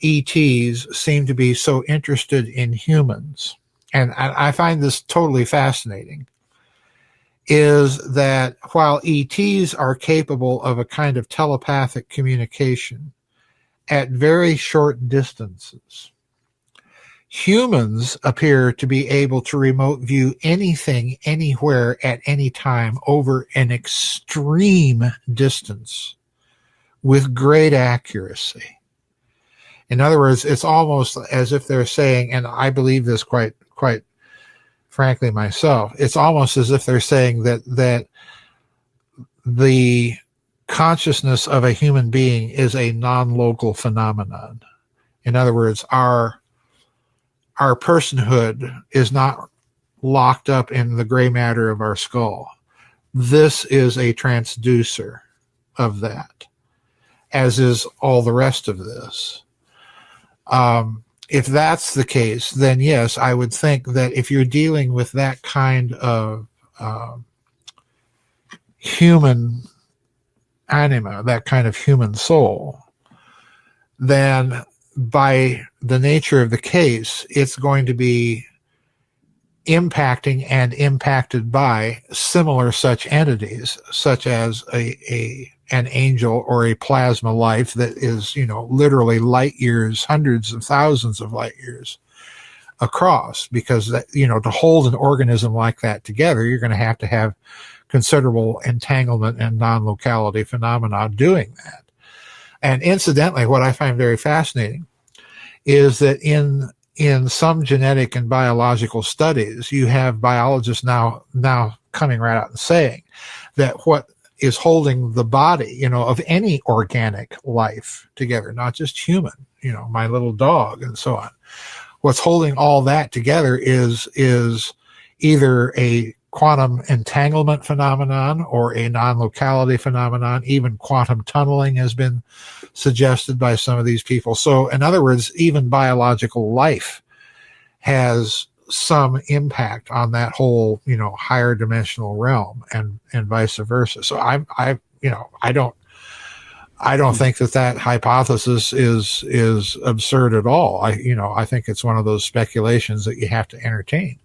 ETs seem to be so interested in humans, and I find this totally fascinating, is that while ETs are capable of a kind of telepathic communication at very short distances, humans appear to be able to remote view anything, anywhere, at any time over an extreme distance with great accuracy. In other words, it's almost as if they're saying, and I believe this quite frankly myself, it's almost as if they're saying that the consciousness of a human being is a non-local phenomenon. In other words, our personhood is not locked up in the gray matter of our skull. This is a transducer of that, as is all the rest of this. If that's the case, then yes, I would think that if you're dealing with that kind of human anima, that kind of human soul, then by the nature of the case, it's going to be impacting and impacted by similar such entities, such as an angel or a plasma life that is, literally light years, hundreds of thousands of light years across, because that, to hold an organism like that together, you're going to have considerable entanglement and non-locality phenomena doing that. And incidentally, what I find very fascinating is that in some genetic and biological studies, you have biologists now coming right out and saying that what is holding the body, of any organic life together, not just human, my little dog and so on. What's holding all that together is either a quantum entanglement phenomenon or a non-locality phenomenon. Even quantum tunneling has been suggested by some of these people. So in other words, even biological life has some impact on that whole, higher dimensional realm, and vice versa. So I don't think that hypothesis is absurd at all. I think it's one of those speculations that you have to entertain.